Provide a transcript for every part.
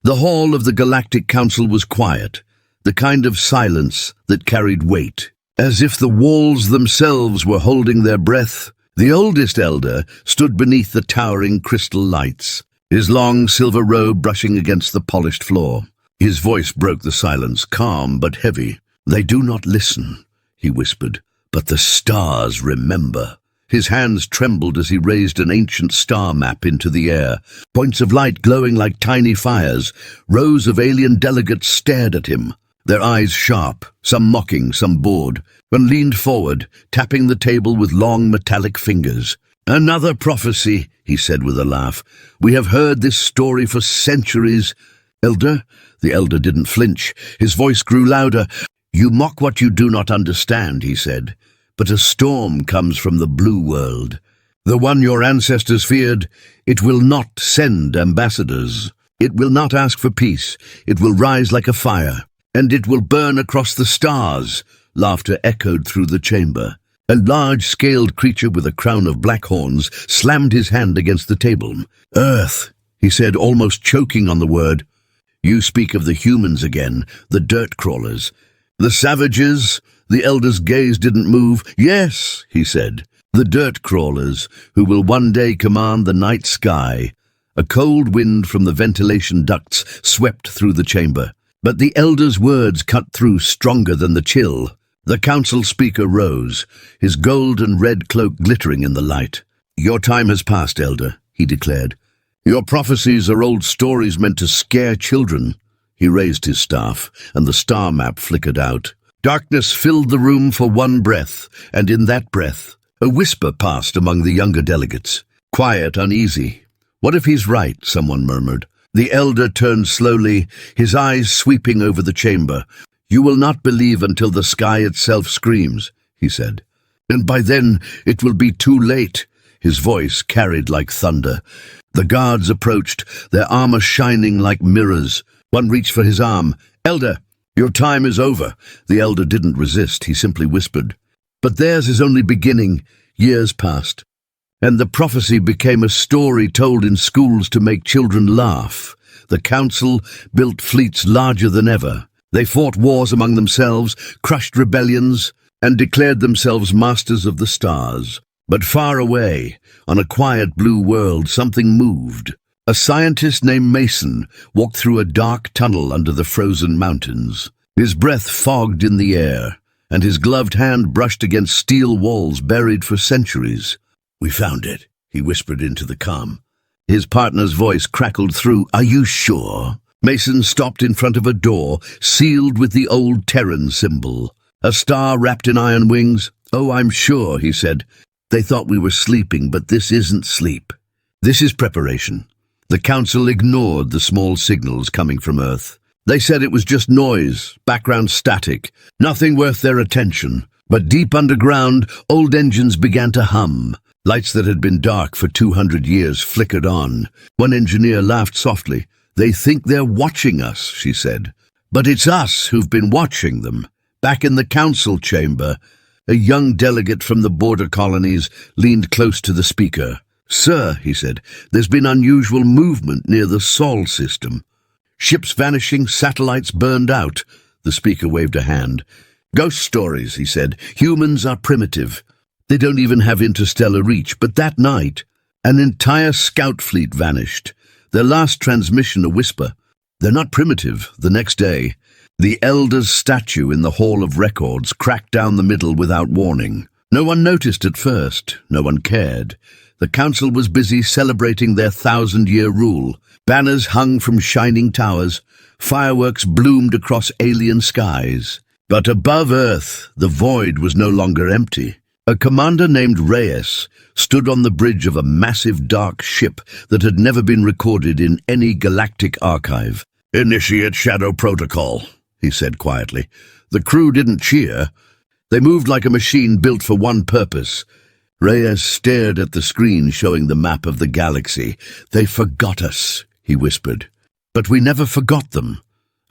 The hall of the Galactic Council was quiet, the kind of silence that carried weight. As if the walls themselves were holding their breath, the oldest elder stood beneath the towering crystal lights, his long silver robe brushing against the polished floor. His voice broke the silence, calm but heavy. "They do not listen," he whispered, "but the stars remember." His hands trembled as he raised an ancient star map into the air. Points of light glowing like tiny fires. Rows of alien delegates stared at him, their eyes sharp, some mocking, some bored, and leaned forward, tapping the table with long metallic fingers. "Another prophecy," he said with a laugh. "We have heard this story for centuries." "Elder?" The elder didn't flinch. His voice grew louder. "You mock what you do not understand," he said. "But a storm comes from the blue world. The one your ancestors feared. It will not send ambassadors. It will not ask for peace. It will rise like a fire, and it will burn across the stars." Laughter echoed through the chamber. A large-scaled creature with a crown of black horns slammed his hand against the table. "Earth," he said, almost choking on the word. "You speak of the humans again, the dirt crawlers. The savages?" The elder's gaze didn't move. "Yes," he said, "the dirt crawlers, who will one day command the night sky." A cold wind from the ventilation ducts swept through the chamber, but the elder's words cut through stronger than the chill. The council speaker rose, his gold and red cloak glittering in the light. "Your time has passed, elder," he declared. "Your prophecies are old stories meant to scare children." He raised his staff, and the star map flickered out. Darkness filled the room for one breath, and in that breath, a whisper passed among the younger delegates. Quiet, uneasy. "What if he's right?" someone murmured. The elder turned slowly, his eyes sweeping over the chamber. "You will not believe until the sky itself screams," he said. "And by then, it will be too late." His voice carried like thunder. The guards approached, their armor shining like mirrors. One reached for his arm. "Elder, your time is over." The elder didn't resist, he simply whispered. "But theirs is only beginning." Years passed, and the prophecy became a story told in schools to make children laugh. The council built fleets larger than ever. They fought wars among themselves, crushed rebellions, and declared themselves masters of the stars. But far away, on a quiet blue world, something moved. A scientist named Mason walked through a dark tunnel under the frozen mountains. His breath fogged in the air, and his gloved hand brushed against steel walls buried for centuries. "We found it," he whispered into the calm. His partner's voice crackled through. "Are you sure?" Mason stopped in front of a door, sealed with the old Terran symbol. A star wrapped in iron wings. "Oh, I'm sure," he said. "They thought we were sleeping, but this isn't sleep. This is preparation." The council ignored the small signals coming from Earth. They said it was just noise, background static, nothing worth their attention. But deep underground, old engines began to hum. Lights that had been dark for 200 years flickered on. One engineer laughed softly. "They think they're watching us," she said. "But it's us who've been watching them." Back in the council chamber, a young delegate from the border colonies leaned close to the speaker. "Sir," he said, "there's been unusual movement near the Sol system. Ships vanishing, satellites burned out." The speaker waved a hand. "Ghost stories," he said. "Humans are primitive. They don't even have interstellar reach." But that night, an entire scout fleet vanished. Their last transmission a whisper. "They're not primitive." The next day, the elder's statue in the Hall of Records cracked down the middle without warning. No one noticed at first. No one cared. The council was busy celebrating their 1,000-year rule. Banners hung from shining towers. Fireworks bloomed across alien skies. But above Earth, the void was no longer empty. A commander named Reyes stood on the bridge of a massive dark ship that had never been recorded in any galactic archive. "Initiate Shadow Protocol," he said quietly. The crew didn't cheer. They moved like a machine built for one purpose. Reyes stared at the screen showing the map of the galaxy. "They forgot us," he whispered. "But we never forgot them."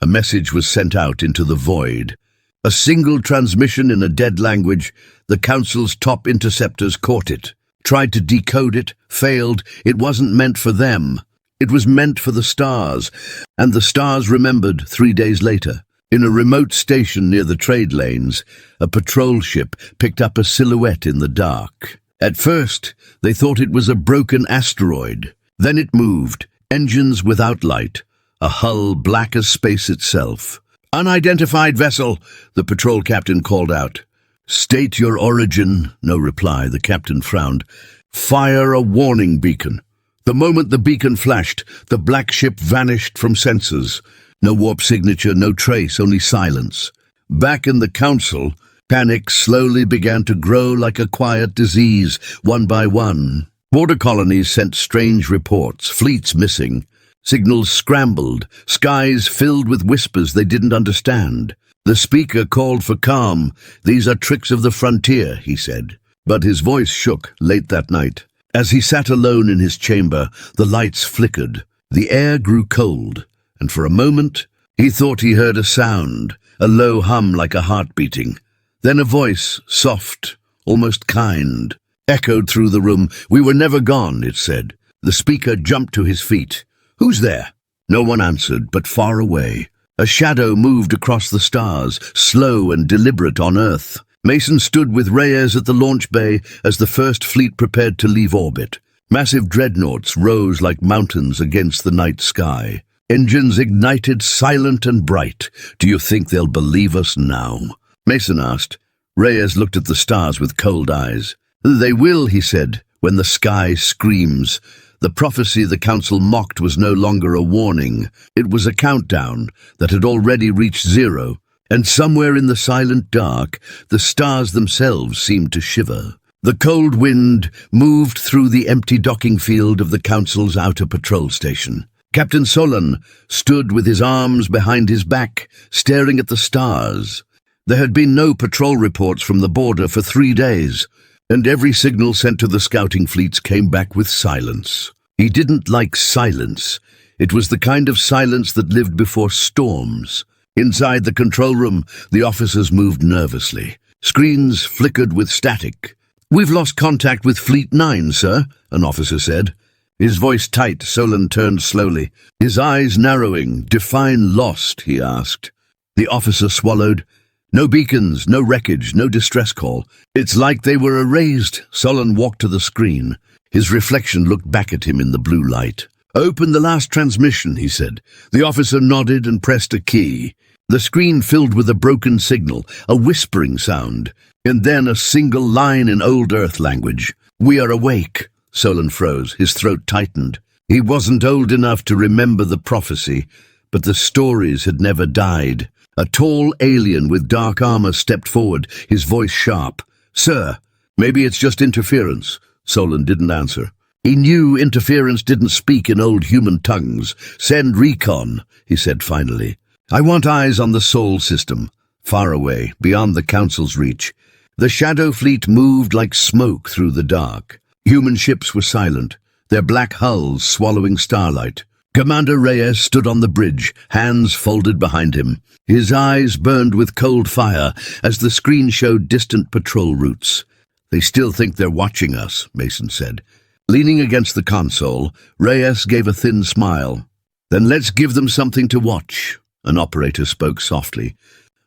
A message was sent out into the void. A single transmission in a dead language. The Council's top interceptors caught it, tried to decode it, failed. It wasn't meant for them. It was meant for the stars, and the stars remembered 3 days later. In a remote station near the trade lanes, a patrol ship picked up a silhouette in the dark. At first, they thought it was a broken asteroid. Then it moved, engines without light, a hull black as space itself. "Unidentified vessel," the patrol captain called out. "State your origin." No reply. The captain frowned. "Fire a warning beacon." The moment the beacon flashed, the black ship vanished from sensors. No warp signature, no trace, only silence. Back in the council, panic slowly began to grow like a quiet disease, one by one. Border colonies sent strange reports, fleets missing. Signals scrambled, skies filled with whispers they didn't understand. The speaker called for calm. "These are tricks of the frontier," he said. But his voice shook late that night. As he sat alone in his chamber, the lights flickered. The air grew cold, and for a moment he thought he heard a sound, a low hum like a heart beating. Then a voice, soft, almost kind, echoed through the room. "We were never gone," it said. The speaker jumped to his feet. "Who's there?" No one answered, but far away. A shadow moved across the stars, slow and deliberate on Earth. Mason stood with Reyes at the launch bay as the first fleet prepared to leave orbit. Massive dreadnoughts rose like mountains against the night sky. Engines ignited, silent and bright. "Do you think they'll believe us now?" Mason asked. Reyes looked at the stars with cold eyes. "They will," he said, "when the sky screams." The prophecy the council mocked was no longer a warning. It was a countdown that had already reached zero. And somewhere in the silent dark, the stars themselves seemed to shiver. The cold wind moved through the empty docking field of the council's outer patrol station. Captain Solon stood with his arms behind his back, staring at the stars. There had been no patrol reports from the border for 3 days, and every signal sent to the scouting fleets came back with silence. He didn't like silence. It was the kind of silence that lived before storms. Inside the control room, the officers moved nervously. Screens flickered with static. "We've lost contact with Fleet 9, sir," an officer said. His voice tight, Solon turned slowly. His eyes narrowing. "Define lost," he asked. The officer swallowed. "No beacons, no wreckage, no distress call. It's like they were erased." Solon walked to the screen. His reflection looked back at him in the blue light. "Open the last transmission," he said. The officer nodded and pressed a key. The screen filled with a broken signal, a whispering sound, and then a single line in old Earth language. "We are awake." Solon froze, his throat tightened. He wasn't old enough to remember the prophecy, but the stories had never died. A tall alien with dark armor stepped forward, his voice sharp. "Sir, maybe it's just interference." Solon didn't answer. He knew interference didn't speak in old human tongues. "Send recon," he said finally. "I want eyes on the Sol system." Far away, beyond the council's reach, the shadow fleet moved like smoke through the dark. Human ships were silent, their black hulls swallowing starlight. Commander Reyes stood on the bridge, hands folded behind him. His eyes burned with cold fire as the screen showed distant patrol routes. "They still think they're watching us," Mason said. Leaning against the console, Reyes gave a thin smile. "Then let's give them something to watch." An operator spoke softly.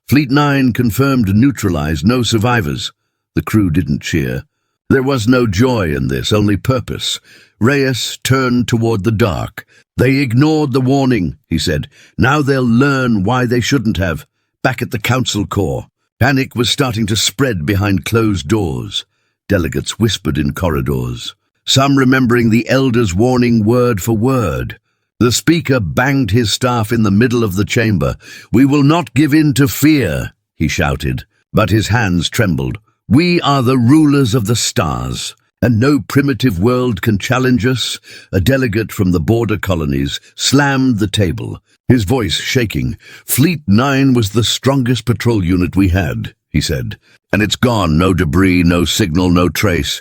"Fleet 9 confirmed neutralized, no survivors." The crew didn't cheer. There was no joy in this, only purpose. Reyes turned toward the dark. "They ignored the warning," he said. "Now they'll learn why they shouldn't have." Back at the council core, panic was starting to spread behind closed doors. Delegates whispered in corridors, some remembering the elders' warning word for word. The speaker banged his staff in the middle of the chamber. "We will not give in to fear," he shouted, but his hands trembled. "We are the rulers of the stars, and no primitive world can challenge us." A delegate from the border colonies slammed the table, his voice shaking. "Fleet 9 was the strongest patrol unit we had," he said, "and it's gone. No debris, no signal, no trace.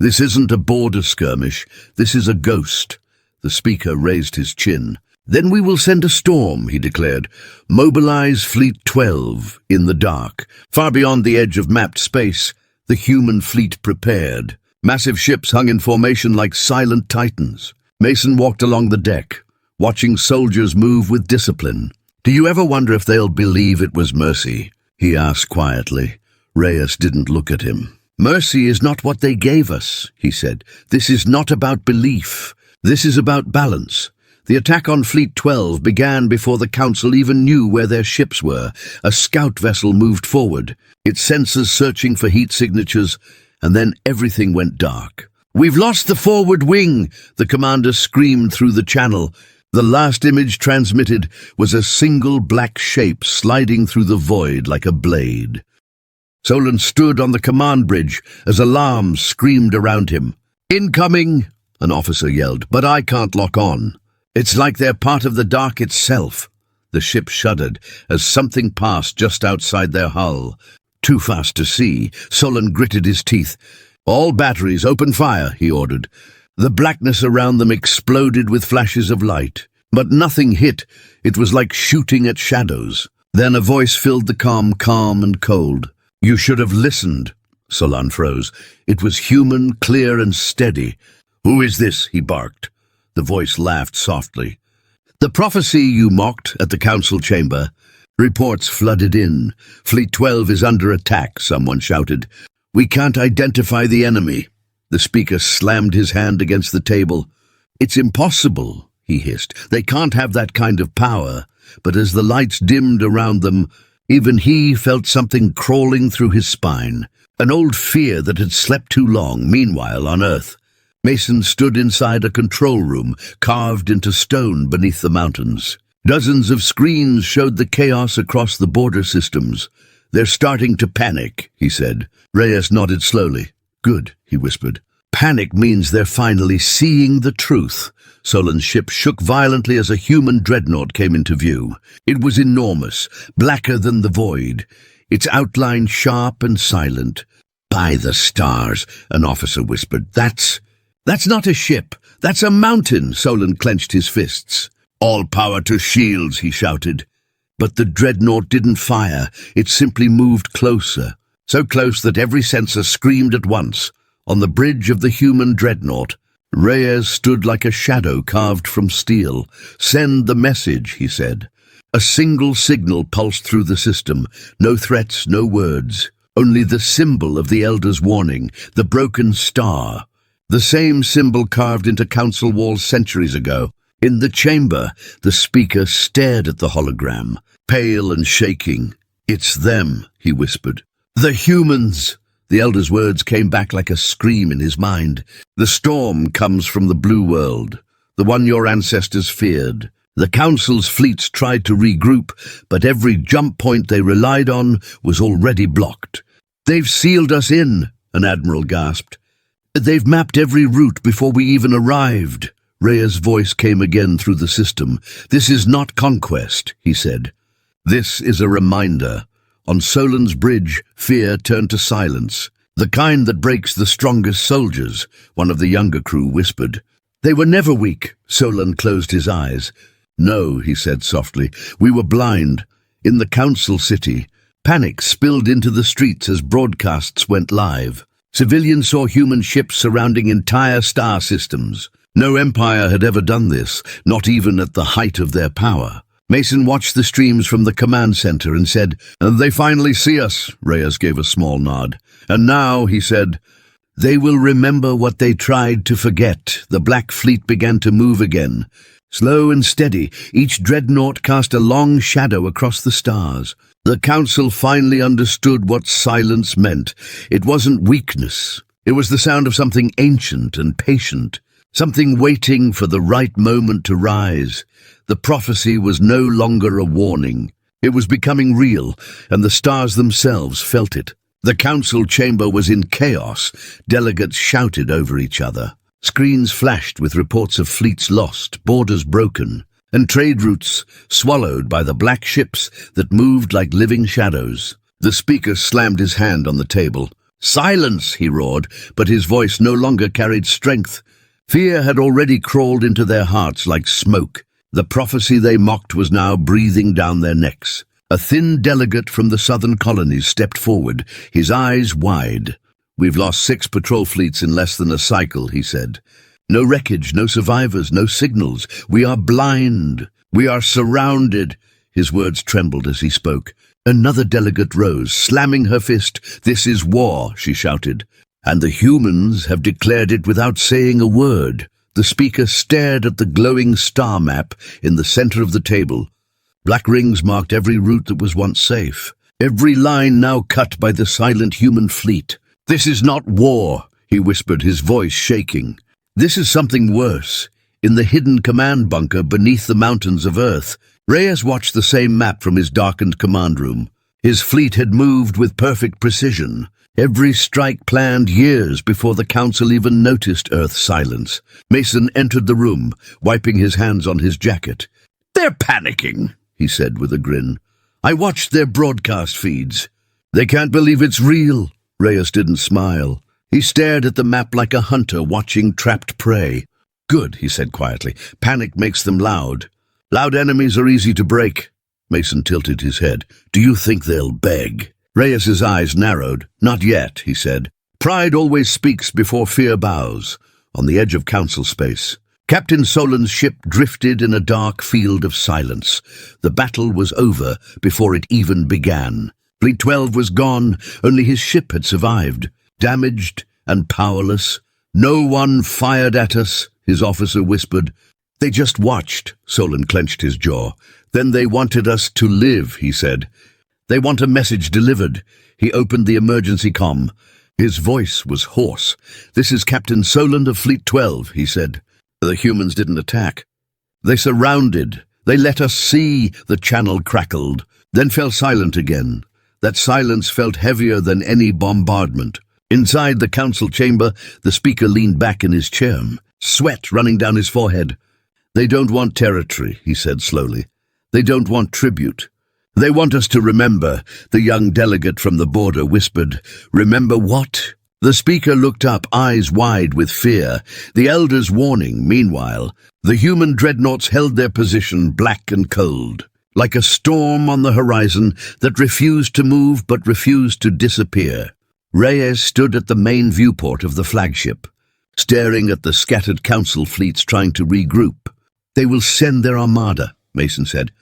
This isn't a border skirmish. This is a ghost." The speaker raised his chin. "Then we will send a storm," he declared. "Mobilize Fleet 12 in the dark." Far beyond the edge of mapped space, the human fleet prepared. Massive ships hung in formation like silent titans. Mason walked along the deck, watching soldiers move with discipline. "Do you ever wonder if they'll believe it was mercy?" he asked quietly. Reyes didn't look at him. "Mercy is not what they gave us," he said. "This is not about belief. This is about balance. The attack on Fleet 12 began before the Council even knew where their ships were. A scout vessel moved forward, its sensors searching for heat signatures, and then everything went dark. "We've lost the forward wing," the commander screamed through the channel. The last image transmitted was a single black shape sliding through the void like a blade. Solon stood on the command bridge as alarms screamed around him. "Incoming!" an officer yelled, "but I can't lock on. It's like they're part of the dark itself." The ship shuddered as something passed just outside their hull. Too fast to see, Solon gritted his teeth. "All batteries, open fire," he ordered. The blackness around them exploded with flashes of light, but nothing hit. It was like shooting at shadows. Then a voice filled the calm and cold. "You should have listened." Solon froze. It was human, clear and steady. "Who is this?" he barked. The voice laughed softly. "The prophecy you mocked at the council chamber." Reports flooded in. "Fleet 12 is under attack," someone shouted. "We can't identify the enemy." The speaker slammed his hand against the table. "It's impossible," he hissed. "They can't have that kind of power." But as the lights dimmed around them, even he felt something crawling through his spine, an old fear that had slept too long, meanwhile, on Earth. Mason stood inside a control room, carved into stone beneath the mountains. Dozens of screens showed the chaos across the border systems. "They're starting to panic," he said. Reyes nodded slowly. "Good," he whispered. "Panic means they're finally seeing the truth." Solon's ship shook violently as a human dreadnought came into view. It was enormous, blacker than the void, its outline sharp and silent. "By the stars," an officer whispered. That's not a ship. That's a mountain." Solon clenched his fists. "All power to shields," he shouted. But the dreadnought didn't fire. It simply moved closer, so close that every sensor screamed at once. On the bridge of the human dreadnought, Reyes stood like a shadow carved from steel. "Send the message," he said. A single signal pulsed through the system. No threats, no words. Only the symbol of the Elder's warning, the broken star. The same symbol carved into council walls centuries ago. In the chamber, the speaker stared at the hologram, pale and shaking. "It's them," he whispered. "The humans." The Elder's words came back like a scream in his mind. "The storm comes from the blue world, the one your ancestors feared. The Council's fleets tried to regroup, but every jump point they relied on was already blocked." "They've sealed us in," an admiral gasped. "They've mapped every route before we even arrived." Rhea's voice came again through the system. "This is not conquest," he said. "This is a reminder." On Solon's bridge, fear turned to silence. "The kind that breaks the strongest soldiers," one of the younger crew whispered. "They were never weak." Solon closed his eyes. "No," he said softly. "We were blind." In the council city, panic spilled into the streets as broadcasts went live. Civilians saw human ships surrounding entire star systems. No empire had ever done this, not even at the height of their power. Mason watched the streams from the command center and said, "They finally see us." Reyes gave a small nod. "And now," he said, "they will remember what they tried to forget." The Black Fleet began to move again. Slow and steady, each dreadnought cast a long shadow across the stars. The Council finally understood what silence meant. It wasn't weakness. It was the sound of something ancient and patient, something waiting for the right moment to rise. The prophecy was no longer a warning. It was becoming real, and the stars themselves felt it. The council chamber was in chaos. Delegates shouted over each other. Screens flashed with reports of fleets lost, borders broken, and trade routes swallowed by the black ships that moved like living shadows. The speaker slammed his hand on the table. "Silence!" he roared, but his voice no longer carried strength. Fear had already crawled into their hearts like smoke. The prophecy they mocked was now breathing down their necks. A thin delegate from the southern colonies stepped forward, his eyes wide. "We've lost 6 patrol fleets in less than a cycle," he said. No wreckage, no survivors, no signals. We are blind. We are surrounded. His words trembled as he spoke. Another delegate rose, slamming her fist. "This is war," she shouted. "And the humans have declared it without saying a word." The speaker stared at the glowing star map in the center of the table. Black rings marked every route that was once safe. Every line now cut by the silent human fleet. "This is not war," he whispered, his voice shaking. "This is something worse. In the hidden command bunker beneath the mountains of Earth." Reyes watched the same map from his darkened command room. His fleet had moved with perfect precision. Every strike planned years before the Council even noticed Earth's silence. Mason entered the room, wiping his hands on his jacket. "They're panicking," he said with a grin. "I watched their broadcast feeds. They can't believe it's real." Reyes didn't smile. He stared at the map like a hunter watching trapped prey. "Good," he said quietly. "Panic makes them loud. Loud enemies are easy to break." Mason tilted his head. "Do you think they'll beg?" Reyes's eyes narrowed. "Not yet," he said. "Pride always speaks before fear bows." On the edge of council space, Captain Solon's ship drifted in a dark field of silence. The battle was over before it even began. Fleet 12 was gone, only his ship had survived. Damaged and powerless. "No one fired at us," his officer whispered. "They just watched." Solon clenched his jaw. "Then they wanted us to live," he said. "They want a message delivered." He opened the emergency comm. His voice was hoarse. "This is Captain Solon of Fleet 12, he said. "The humans didn't attack. They surrounded. They let us see." The channel crackled, then fell silent again. That silence felt heavier than any bombardment. Inside the council chamber, the speaker leaned back in his chair, sweat running down his forehead. "They don't want territory," he said slowly. "They don't want tribute. They want us to remember," the young delegate from the border whispered. "Remember what?" The speaker looked up, eyes wide with fear. The elders' warning, meanwhile. The human dreadnoughts held their position, black and cold, like a storm on the horizon that refused to move but refused to disappear. Reyes stood at the main viewport of the flagship, staring at the scattered council fleets trying to regroup. "They will send their armada," Mason said.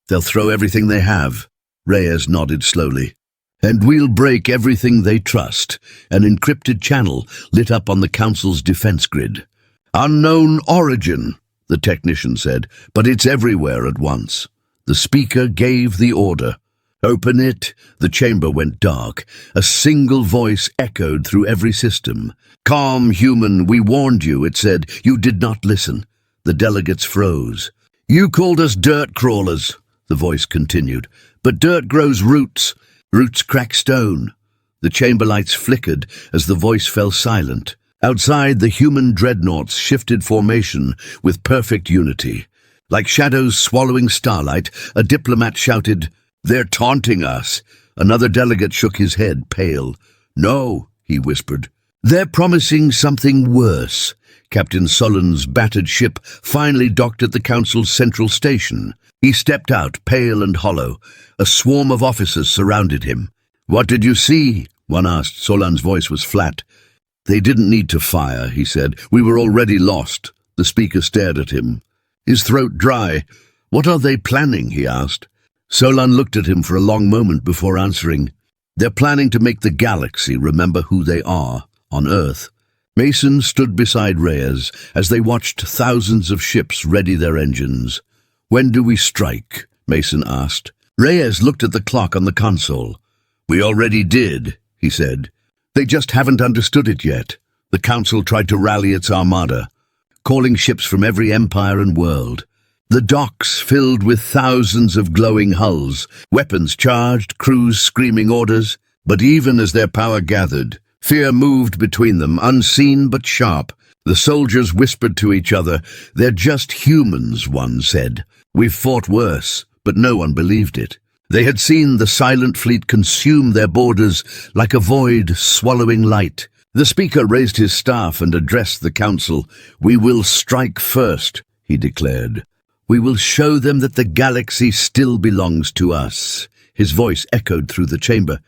"They'll throw everything they have." Reyes nodded slowly. "And we'll break everything they trust." An encrypted channel lit up on the Council's defense grid. "Unknown origin," the technician said, "but it's everywhere at once." The speaker gave the order. "Open it." The chamber went dark. A single voice echoed through every system. "Calm, human, we warned you," it said. "You did not listen." The delegates froze. "You called us dirt crawlers," the voice continued. "But dirt grows roots. Roots crack stone." The chamber lights flickered as the voice fell silent. Outside, the human dreadnoughts shifted formation with perfect unity. Like shadows swallowing starlight, a diplomat shouted, "They're taunting us." Another delegate shook his head, pale. "No," he whispered. "They're promising something worse." Captain Solon's battered ship finally docked at the Council's central station. He stepped out, pale and hollow. A swarm of officers surrounded him. "What did you see?" one asked. Solon's voice was flat. "They didn't need to fire," he said. "We were already lost." The speaker stared at him, his throat dry. "What are they planning?" he asked. Solon looked at him for a long moment before answering. "They're planning to make the galaxy remember who they are on Earth." Mason stood beside Reyes as they watched thousands of ships ready their engines. "When do we strike?" Mason asked. Reyes looked at the clock on the console. "We already did," he said. "They just haven't understood it yet." The Council tried to rally its armada, calling ships from every empire and world. The docks filled with thousands of glowing hulls, weapons charged, crews screaming orders. But even as their power gathered, fear moved between them, unseen but sharp. The soldiers whispered to each other. "They're just humans," one said. "We've fought worse," but no one believed it. They had seen the silent fleet consume their borders like a void swallowing light. The speaker raised his staff and addressed the Council. "We will strike first," he declared. "We will show them that the galaxy still belongs to us." His voice echoed through the chamber,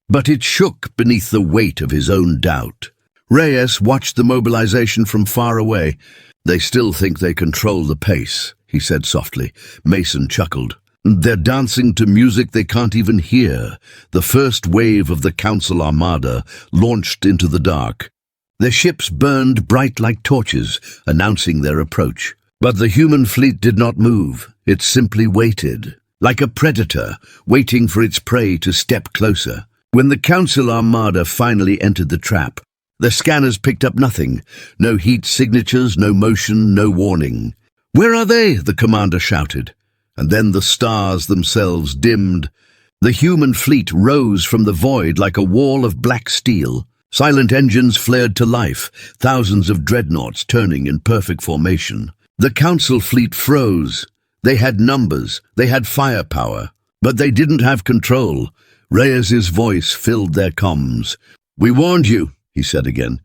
but it shook beneath the weight of his own doubt. Reyes watched the mobilization from far away. "They still think they control the pace," he said softly. Mason chuckled. "They're dancing to music they can't even hear." The first wave of the Council Armada launched into the dark. Their ships burned bright like torches, announcing their approach. But the human fleet did not move. It simply waited, like a predator waiting for its prey to step closer. When the Council Armada finally entered the trap, the scanners picked up nothing. No heat signatures, no motion, no warning. "Where are they?" the commander shouted. And then the stars themselves dimmed. The human fleet rose from the void like a wall of black steel. Silent engines flared to life, thousands of dreadnoughts turning in perfect formation. The Council fleet froze. They had numbers, they had firepower, but they didn't have control. Reyes's voice filled their comms. "We warned you," he said again.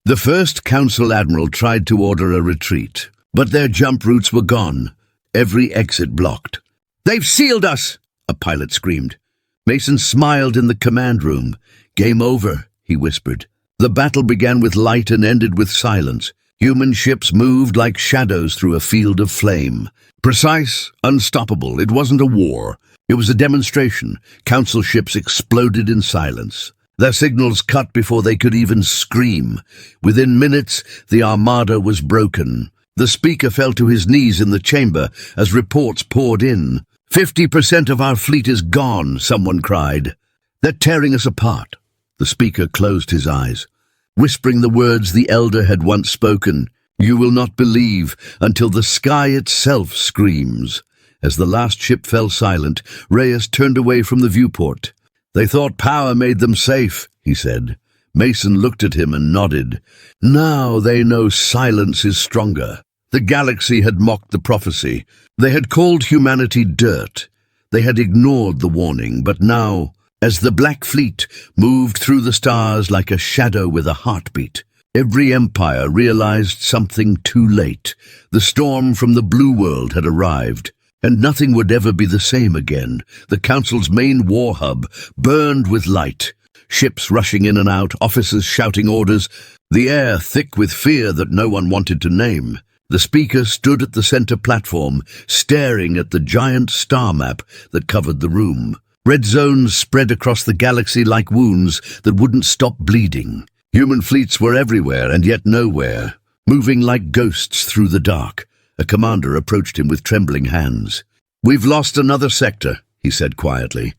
The first Council admiral tried to order a retreat, but their jump routes were gone, every exit blocked. "They've sealed us!" a pilot screamed. Mason smiled in the command room. "Game over," he whispered. The battle began with light and ended with silence. Human ships moved like shadows through a field of flame. Precise, unstoppable. It wasn't a war. It was a demonstration. Council ships exploded in silence. Their signals cut before they could even scream. Within minutes, the Armada was broken. The speaker fell to his knees in the chamber as reports poured in. 50% of our fleet is gone," someone cried. "They're tearing us apart." The speaker closed his eyes, whispering the words the elder had once spoken. "You will not believe until the sky itself screams." As the last ship fell silent, Reyes turned away from the viewport. "They thought power made them safe," he said. Mason looked at him and nodded. "Now they know silence is stronger." The galaxy had mocked the prophecy. They had called humanity dirt. They had ignored the warning, but now, as the Black Fleet moved through the stars like a shadow with a heartbeat, every empire realized something too late. The storm from the Blue World had arrived, and nothing would ever be the same again. The Council's main war hub burned with light, ships rushing in and out, officers shouting orders, the air thick with fear that no one wanted to name. The speaker stood at the center platform, staring at the giant star map that covered the room. Red zones spread across the galaxy like wounds that wouldn't stop bleeding. Human fleets were everywhere and yet nowhere, moving like ghosts through the dark. A commander approached him with trembling hands. "We've lost another sector," he said quietly.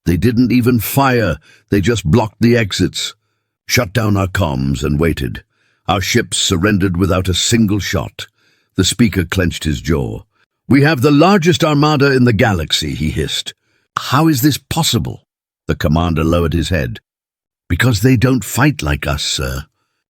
"They didn't even fire, they just blocked the exits. Shut down our comms and waited. Our ships surrendered without a single shot." The speaker clenched his jaw. "We have the largest armada in the galaxy," he hissed. "How is this possible?" The commander lowered his head. "Because they don't fight like us, sir.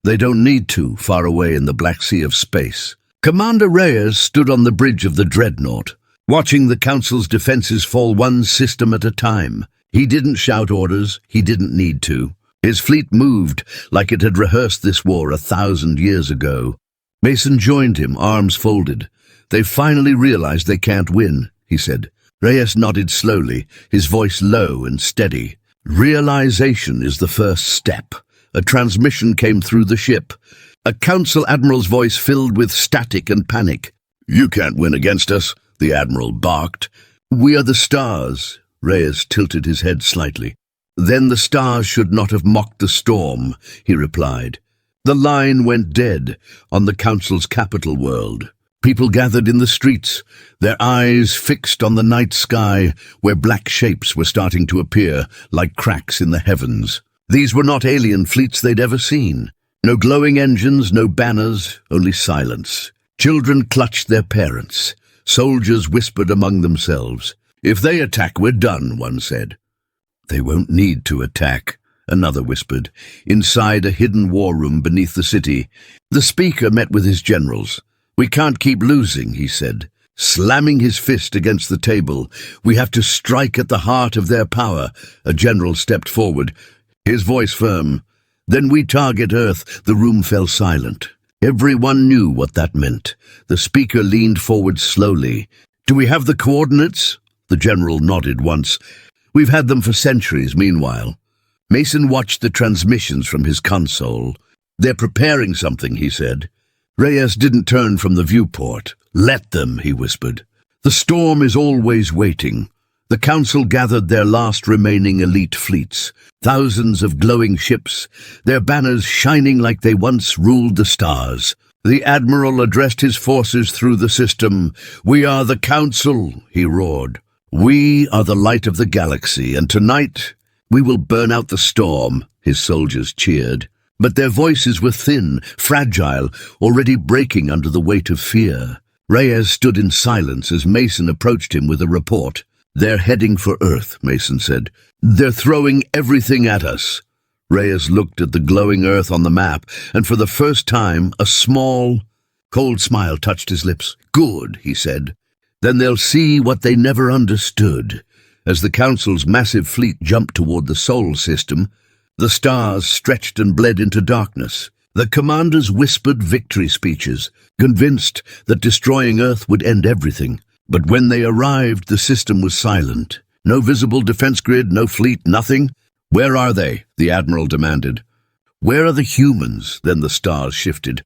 They don't need to, far away in the Black Sea of space." Commander Reyes stood on the bridge of the Dreadnought, watching the Council's defenses fall one system at a time. He didn't shout orders, he didn't need to. His fleet moved like it had rehearsed this war 1,000 years ago. Mason joined him, arms folded. "They've finally realized they can't win," he said. Reyes nodded slowly, his voice low and steady. "Realization is the first step." A transmission came through the ship. A Council Admiral's voice filled with static and panic. "You can't win against us," the Admiral barked. "We are the stars." Reyes tilted his head slightly. "Then the stars should not have mocked the storm," he replied. The line went dead on the Council's capital world. People gathered in the streets, their eyes fixed on the night sky where black shapes were starting to appear like cracks in the heavens. These were not alien fleets they'd ever seen. No glowing engines, no banners, only silence. Children clutched their parents. Soldiers whispered among themselves. "If they attack, we're done," one said. "They won't need to attack," another whispered, inside a hidden war room beneath the city. The speaker met with his generals. "We can't keep losing," he said, slamming his fist against the table. "We have to strike at the heart of their power." A general stepped forward, his voice firm. "Then we target Earth." The room fell silent. Everyone knew what that meant. The speaker leaned forward slowly. "Do we have the coordinates?" The general nodded once. "We've had them for centuries, meanwhile." Mason watched the transmissions from his console. "They're preparing something," he said. Reyes didn't turn from the viewport. "Let them," he whispered. "The storm is always waiting." The council gathered their last remaining elite fleets, thousands of glowing ships, their banners shining like they once ruled the stars. The admiral addressed his forces through the system. "We are the council," he roared. "We are the light of the galaxy, and tonight we will burn out the storm," his soldiers cheered. But their voices were thin, fragile, already breaking under the weight of fear. Reyes stood in silence as Mason approached him with a report. "They're heading for Earth," Mason said. "They're throwing everything at us." Reyes looked at the glowing Earth on the map, and for the first time a small, cold smile touched his lips. "Good," he said. "Then they'll see what they never understood." As the Council's massive fleet jumped toward the Sol system, the stars stretched and bled into darkness. The commanders whispered victory speeches, convinced that destroying Earth would end everything. But when they arrived, the system was silent. No visible defense grid, no fleet, nothing. "Where are they?" the Admiral demanded. "Where are the humans?" Then the stars shifted.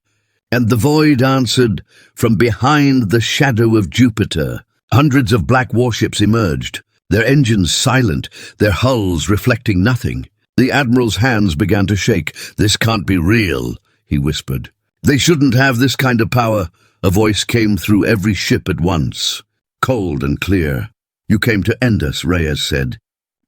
And the void answered, "From behind the shadow of Jupiter." Hundreds of black warships emerged, their engines silent, their hulls reflecting nothing. The Admiral's hands began to shake. "This can't be real," he whispered. "They shouldn't have this kind of power." A voice came through every ship at once, cold and clear. "You came to end us," Reyes said.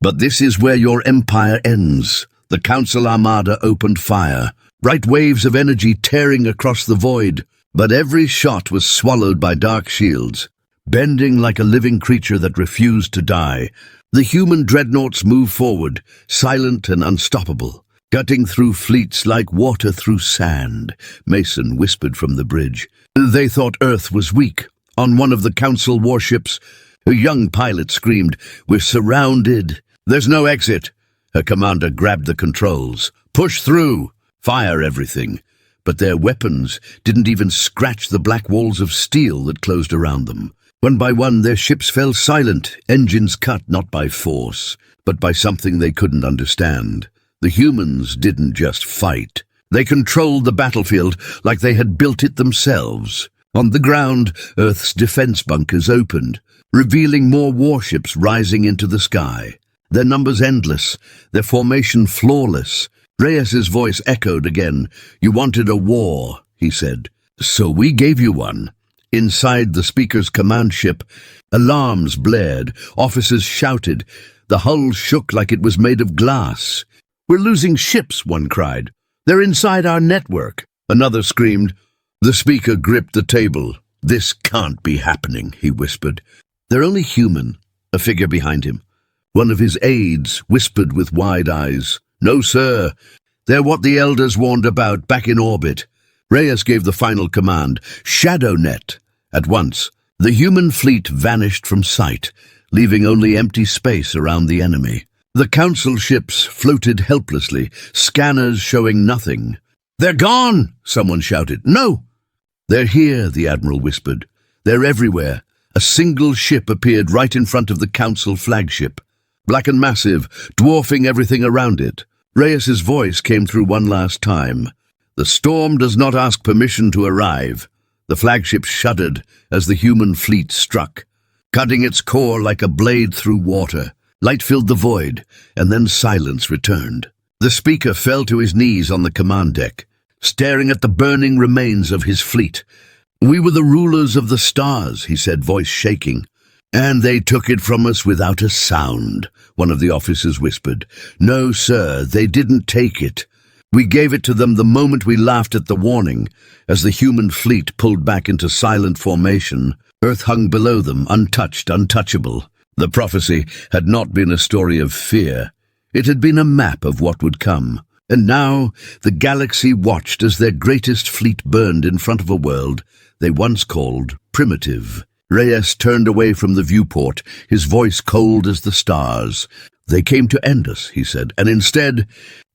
"But this is where your empire ends." The Council Armada opened fire, bright waves of energy tearing across the void. But every shot was swallowed by dark shields, bending like a living creature that refused to die. The human dreadnoughts moved forward, silent and unstoppable, cutting through fleets like water through sand, Mason whispered from the bridge. They thought Earth was weak. On one of the Council warships, a young pilot screamed, "We're surrounded." "There's no exit." Her commander grabbed the controls. "Push through. Fire everything." But their weapons didn't even scratch the black walls of steel that closed around them. One by one, their ships fell silent, engines cut not by force, but by something they couldn't understand. The humans didn't just fight. They controlled the battlefield like they had built it themselves. On the ground, Earth's defense bunkers opened, revealing more warships rising into the sky. Their numbers endless, their formation flawless. Reyes's voice echoed again. "You wanted a war," he said. "So we gave you one." Inside the speaker's command ship, alarms blared, officers shouted. The hull shook like it was made of glass. "We're losing ships," one cried. "They're inside our network." Another screamed. The speaker gripped the table. "This can't be happening," he whispered. "They're only human," a figure behind him. One of his aides whispered with wide eyes. "No, sir. They're what the elders warned about, back in orbit." Reyes gave the final command, "Shadow Net." At once, the human fleet vanished from sight, leaving only empty space around the enemy. The Council ships floated helplessly, scanners showing nothing. "They're gone!" someone shouted. "No!" "They're here," the Admiral whispered. "They're everywhere." A single ship appeared right in front of the Council flagship, black and massive, dwarfing everything around it. Reyes's voice came through one last time. "The storm does not ask permission to arrive." The flagship shuddered as the human fleet struck, cutting its core like a blade through water. Light filled the void, and then silence returned. The speaker fell to his knees on the command deck, staring at the burning remains of his fleet. "We were the rulers of the stars," he said, voice shaking. "And they took it from us without a sound," one of the officers whispered. "No, sir, they didn't take it. We gave it to them the moment we laughed at the warning." As the human fleet pulled back into silent formation, Earth hung below them, untouched, untouchable. The prophecy had not been a story of fear. It had been a map of what would come. And now the galaxy watched as their greatest fleet burned in front of a world they once called primitive. Reyes turned away from the viewport, his voice cold as the stars. "They came to end us," he said, "and instead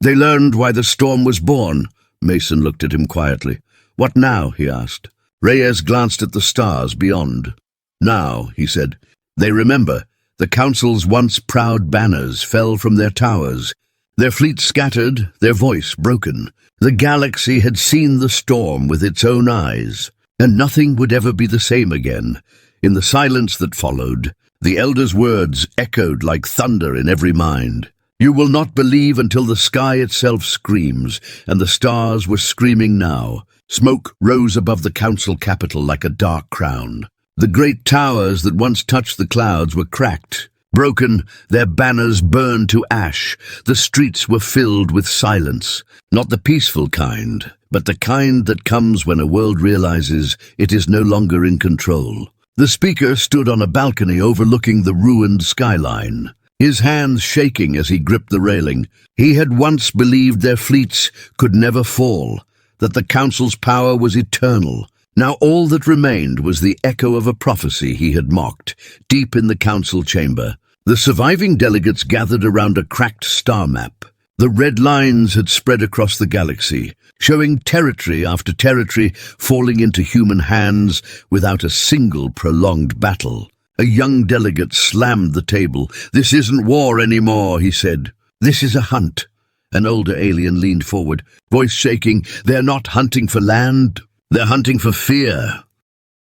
they learned why the storm was born." Mason looked at him quietly. "What now?" he asked. Reyes glanced at the stars beyond. "Now," he said, "they remember. The Council's once proud banners fell from their towers. Their fleet scattered, their voice broken. The galaxy had seen the storm with its own eyes, and nothing would ever be the same again. In the silence that followed, the Elder's words echoed like thunder in every mind. You will not believe until the sky itself screams, and the stars were screaming now. Smoke rose above the council capital like a dark crown. The great towers that once touched the clouds were cracked, broken, their banners burned to ash. The streets were filled with silence, not the peaceful kind, but the kind that comes when a world realizes it is no longer in control. The speaker stood on a balcony overlooking the ruined skyline, his hands shaking as he gripped the railing. He had once believed their fleets could never fall, that the council's power was eternal. Now all that remained was the echo of a prophecy he had mocked, deep in the council chamber. The surviving delegates gathered around a cracked star map. The red lines had spread across the galaxy, showing territory after territory falling into human hands without a single prolonged battle. A young delegate slammed the table. "This isn't war anymore," he said. "This is a hunt." An older alien leaned forward, voice shaking. "They're not hunting for land. They're hunting for fear."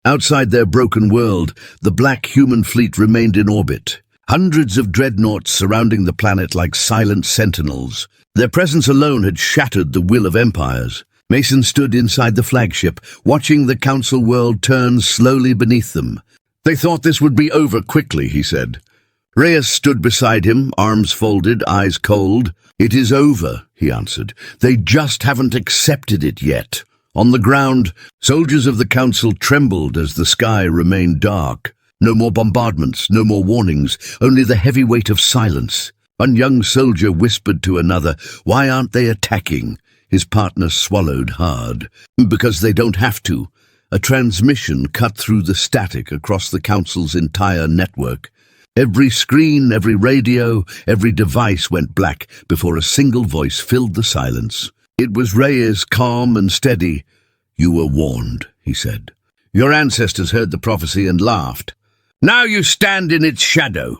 Outside their broken world, the black human fleet remained in orbit. Hundreds of dreadnoughts surrounding the planet like silent sentinels. Their presence alone had shattered the will of empires. Mason stood inside the flagship, watching the council world turn slowly beneath them. "They thought this would be over quickly," he said. Reyes stood beside him, arms folded, eyes cold. "It is over," he answered. "They just haven't accepted it yet." On the ground, soldiers of the council trembled as the sky remained dark. No more bombardments, no more warnings, only the heavy weight of silence. One young soldier whispered to another, "Why aren't they attacking?" His partner swallowed hard. "Because they don't have to." A transmission cut through the static across the council's entire network. Every screen, every radio, every device went black before a single voice filled the silence. It was Reyes, calm and steady. "You were warned," he said. "Your ancestors heard the prophecy and laughed. Now you stand in its shadow."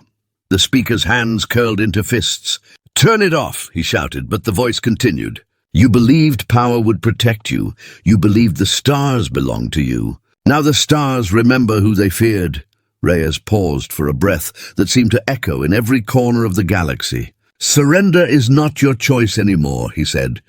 The speaker's hands curled into fists. "Turn it off," he shouted, but the voice continued. "You believed power would protect you. You believed the stars belonged to you. Now the stars remember who they feared." Reyes paused for a breath that seemed to echo in every corner of the galaxy. "Surrender is not your choice anymore," he said.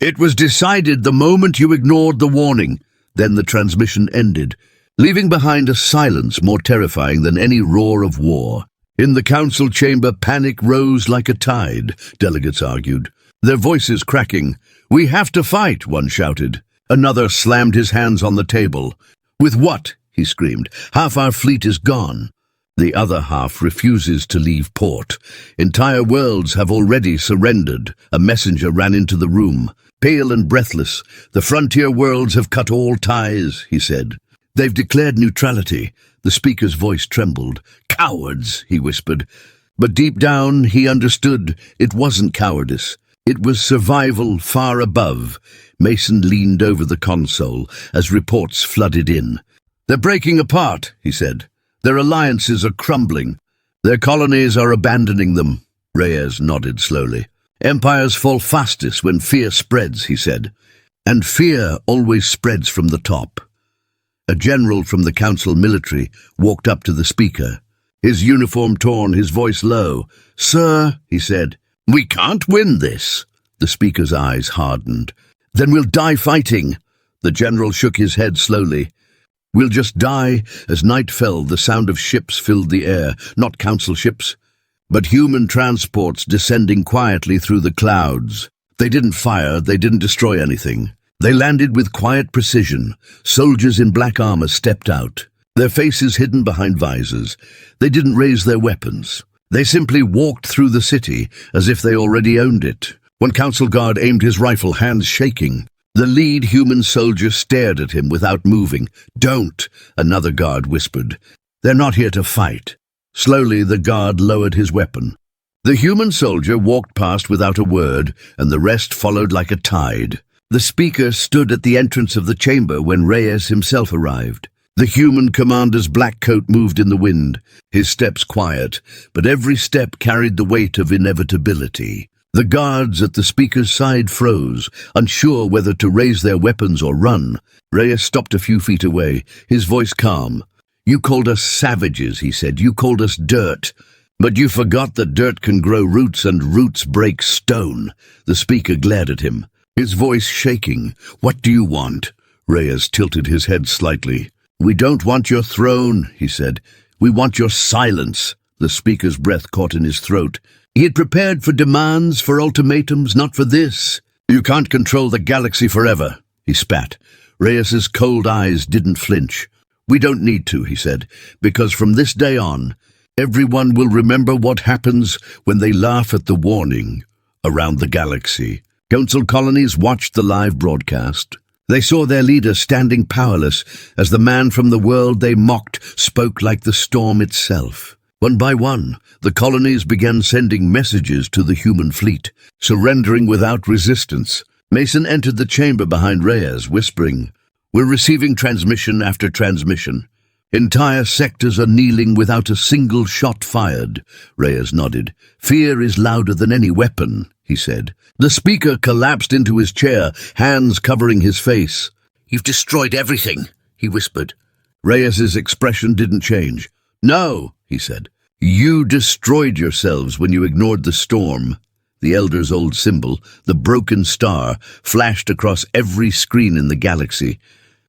"It was decided the moment you ignored the warning." Then the transmission ended, leaving behind a silence more terrifying than any roar of war. In the council chamber, panic rose like a tide, delegates argued, their voices cracking. "We have to fight," one shouted. Another slammed his hands on the table. "With what?" he screamed. "Half our fleet is gone. The other half refuses to leave port. Entire worlds have already surrendered." A messenger ran into the room, pale and breathless. "The frontier worlds have cut all ties," he said. "They've declared neutrality." The speaker's voice trembled. "Cowards," he whispered. But deep down he understood it wasn't cowardice. It was survival far above. Mason leaned over the console as reports flooded in. "They're breaking apart," he said. "Their alliances are crumbling. Their colonies are abandoning them." Reyes nodded slowly. "Empires fall fastest when fear spreads," he said. "And fear always spreads from the top." A general from the council military walked up to the speaker, his uniform torn, his voice low. "Sir," he said, "we can't win this." The speaker's eyes hardened. "Then we'll die fighting." The general shook his head slowly. "We'll just die." As night fell, the sound of ships filled the air, not council ships, but human transports descending quietly through the clouds. They didn't fire, they didn't destroy anything. They landed with quiet precision. Soldiers in black armor stepped out, their faces hidden behind visors. They didn't raise their weapons. They simply walked through the city as if they already owned it. One council guard aimed his rifle, hands shaking. The lead human soldier stared at him without moving. "Don't," another guard whispered. "They're not here to fight." Slowly the guard lowered his weapon. The human soldier walked past without a word, and the rest followed like a tide. The speaker stood at the entrance of the chamber when Reyes himself arrived. The human commander's black coat moved in the wind, his steps quiet, but every step carried the weight of inevitability. The guards at the speaker's side froze, unsure whether to raise their weapons or run. Reyes stopped a few feet away, his voice calm. "You called us savages," he said. "You called us dirt. But you forgot that dirt can grow roots and roots break stone." The speaker glared at him, his voice shaking. "What do you want?" Reyes tilted his head slightly. "We don't want your throne," he said. "We want your silence." The speaker's breath caught in his throat. He had prepared for demands, for ultimatums, not for this. "You can't control the galaxy forever," he spat. Reyes's cold eyes didn't flinch. "We don't need to," he said, "because from this day on, everyone will remember what happens when they laugh at the warning around the galaxy." Council colonies watched the live broadcast. They saw their leader standing powerless as the man from the world they mocked spoke like the storm itself. One by one, the colonies began sending messages to the human fleet, surrendering without resistance. Mason entered the chamber behind Reyes, whispering, "We're receiving transmission after transmission. Entire sectors are kneeling without a single shot fired." Reyes nodded. "Fear is louder than any weapon," he said. The speaker collapsed into his chair, hands covering his face. "You've destroyed everything," he whispered. Reyes's expression didn't change. "No," he said. "You destroyed yourselves when you ignored the storm." The Elder's old symbol, the broken star, flashed across every screen in the galaxy.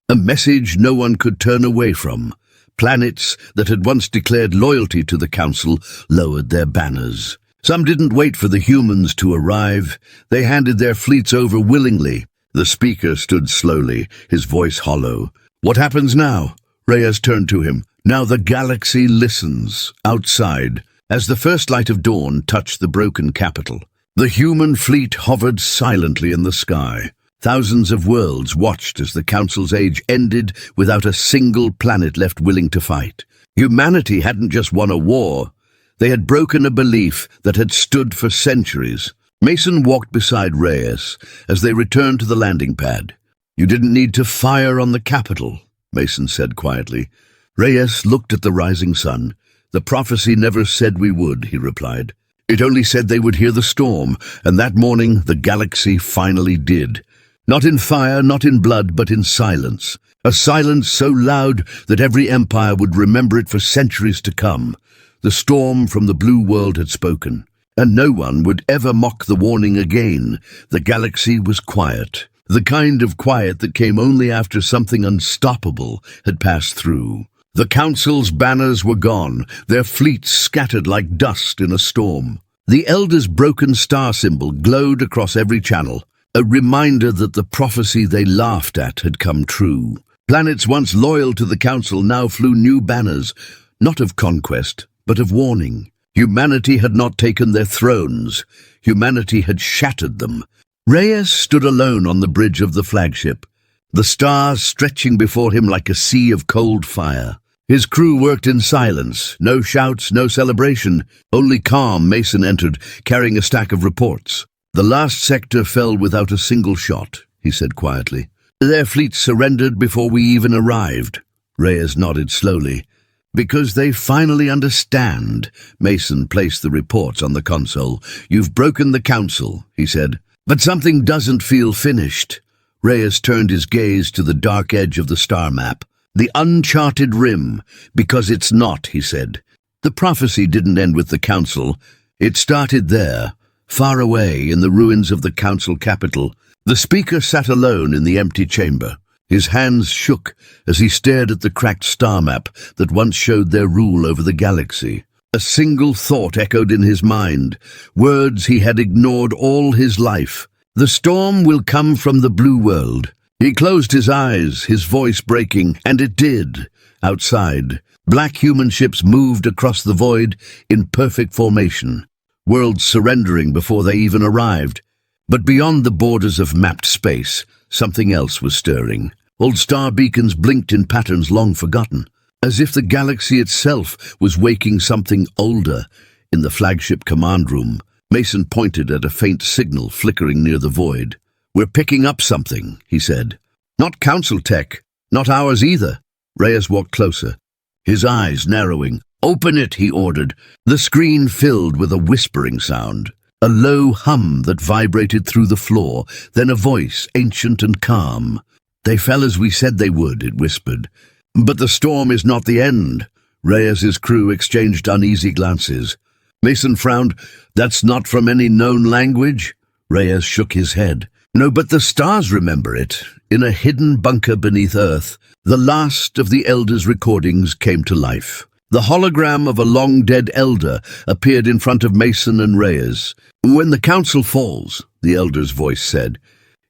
A message no one could turn away from. Planets that had once declared loyalty to the Council lowered their banners. Some didn't wait for the humans to arrive. They handed their fleets over willingly. The speaker stood slowly, his voice hollow. "What happens now?" Reyes turned to him. "Now the galaxy listens." Outside, as the first light of dawn touched the broken capital, the human fleet hovered silently in the sky. Thousands of worlds watched as the Council's age ended without a single planet left willing to fight. Humanity hadn't just won a war. They had broken a belief that had stood for centuries. Mason walked beside Reyes as they returned to the landing pad. "You didn't need to fire on the capital," Mason said quietly. Reyes looked at the rising sun. "The prophecy never said we would," he replied. "It only said they would hear the storm, and that morning the galaxy finally did. Not in fire, not in blood, but in silence. A silence so loud that every empire would remember it for centuries to come. The storm from the blue world had spoken, and no one would ever mock the warning again. The galaxy was quiet, the kind of quiet that came only after something unstoppable had passed through. The Council's banners were gone, their fleets scattered like dust in a storm. The Elder's broken star symbol glowed across every channel, a reminder that the prophecy they laughed at had come true. Planets once loyal to the Council now flew new banners, not of conquest, but of warning. Humanity had not taken their thrones. Humanity had shattered them. Reyes stood alone on the bridge of the flagship, the stars stretching before him like a sea of cold fire. His crew worked in silence, no shouts, no celebration, only calm. Mason entered, carrying a stack of reports. "The last sector fell without a single shot," he said quietly. "Their fleet surrendered before we even arrived." Reyes nodded slowly. "Because they finally understand." Mason placed the reports on the console. "You've broken the Council," he said. "But something doesn't feel finished." Reyes turned his gaze to the dark edge of the star map. "The uncharted rim, because it's not," he said. The prophecy didn't end with the Council. It started there, far away in the ruins of the Council capital. The speaker sat alone in the empty chamber. His hands shook as he stared at the cracked star map that once showed their rule over the galaxy. A single thought echoed in his mind, words he had ignored all his life. "The storm will come from the blue world." He closed his eyes, his voice breaking, and it did. Outside, black human ships moved across the void in perfect formation, worlds surrendering before they even arrived. But beyond the borders of mapped space, something else was stirring. Old star beacons blinked in patterns long forgotten, as if the galaxy itself was waking something older. In the flagship command room, Mason pointed at a faint signal flickering near the void. "We're picking up something," he said. "Not Council tech, not ours either." Reyes walked closer, his eyes narrowing. "Open it," he ordered. The screen filled with a whispering sound. a low hum that vibrated through the floor, then a voice, ancient and calm. "They fell as we said they would," it whispered. "But the storm is not the end." Reyes's crew exchanged uneasy glances. Mason frowned. "That's not from any known language?" Reyes shook his head. "No, but the stars remember it. In a hidden bunker beneath Earth, the last of the Elder's recordings came to life. The hologram of a long-dead Elder appeared in front of Mason and Reyes. "When the Council falls," the Elder's voice said,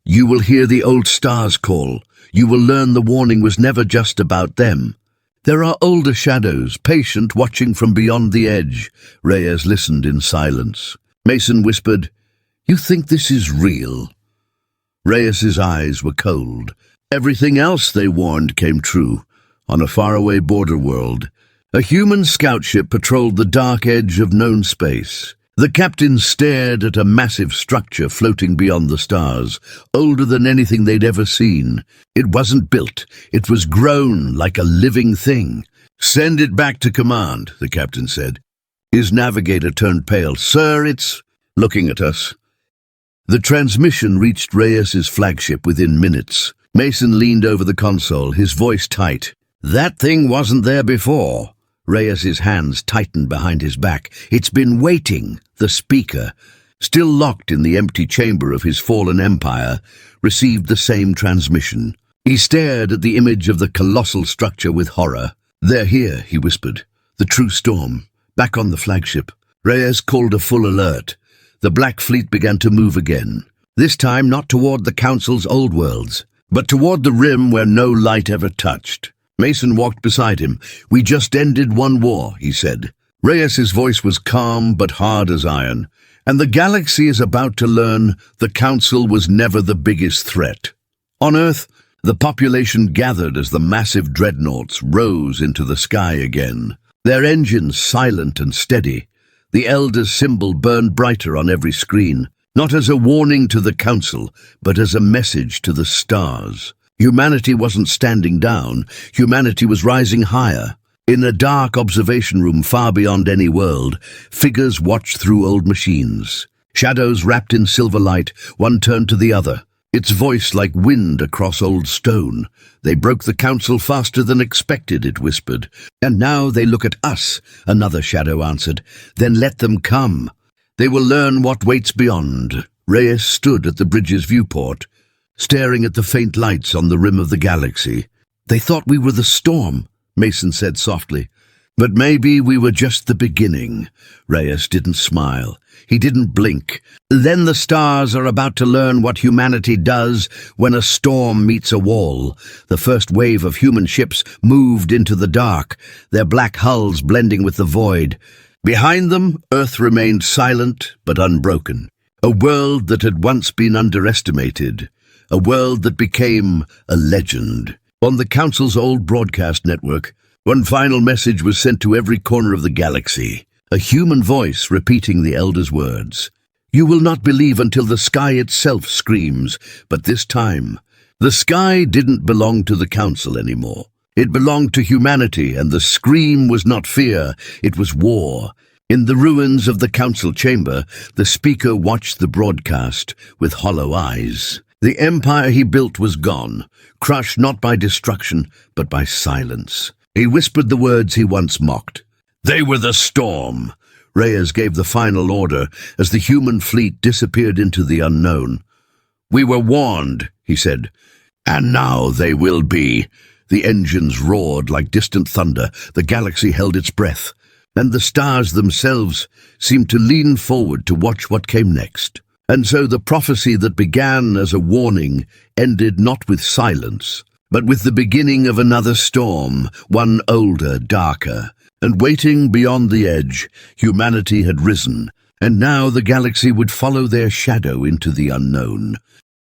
"you will hear the old stars call. You will learn the warning was never just about them. There are older shadows, patient, watching from beyond the edge." Reyes listened in silence. Mason whispered, "You think this is real?" Reyes's eyes were cold. Everything else they warned came true. On a faraway border world, a human scout ship patrolled the dark edge of known space. The captain stared at a massive structure floating beyond the stars, older than anything they'd ever seen. It wasn't built. It was grown like a living thing. "Send it back to command," the captain said. His navigator turned pale. "Sir, it's looking at us." The transmission reached Reyes's flagship within minutes. Mason leaned over the console, his voice tight. "That thing wasn't there before." Reyes's hands tightened behind his back. "It's been waiting." The speaker, still locked in the empty chamber of his fallen empire, received the same transmission. He stared at the image of the colossal structure with horror. "They're here," he whispered. "The true storm. Back on the flagship." Reyes called a full alert. The Black Fleet began to move again. This time not toward the Council's old worlds, but toward the rim where no light ever touched. Mason walked beside him. "We just ended one war," he said. Reyes's voice was calm but hard as iron. "And the galaxy is about to learn the Council was never the biggest threat." On Earth, the population gathered as the massive dreadnoughts rose into the sky again. Their engines silent and steady. The Elder's symbol burned brighter on every screen, not as a warning to the Council, but as a message to the stars. Humanity wasn't standing down. Humanity was rising higher. In a dark observation room far beyond any world, figures watched through old machines. Shadows wrapped in silver light, one turned to the other, its voice like wind across old stone. "They broke the Council faster than expected," it whispered. "And now they look at us," another shadow answered. "Then let them come. They will learn what waits beyond." Reyes stood at the bridge's viewport, staring at the faint lights on the rim of the galaxy. "They thought we were the storm," Mason said softly. "But maybe we were just the beginning." Reyes didn't smile. He didn't blink. "Then the stars are about to learn what humanity does when a storm meets a wall." The first wave of human ships moved into the dark, their black hulls blending with the void. Behind them, Earth remained silent but unbroken. A world that had once been underestimated. A world that became a legend. On the Council's old broadcast network, one final message was sent to every corner of the galaxy. A human voice repeating the Elder's words. "You will not believe until the sky itself screams." But this time, the sky didn't belong to the Council anymore. It belonged to humanity, and the scream was not fear, it was war. In the ruins of the Council chamber, the speaker watched the broadcast with hollow eyes. The empire he built was gone, crushed not by destruction, but by silence. He whispered the words he once mocked. "They were the storm." Reyes gave the final order as the human fleet disappeared into the unknown. "We were warned," he said. "And now they will be." The engines roared like distant thunder. The galaxy held its breath, and the stars themselves seemed to lean forward to watch what came next. And so the prophecy that began as a warning ended not with silence, but with the beginning of another storm, one older, darker. And waiting beyond the edge, humanity had risen, and now the galaxy would follow their shadow into the unknown.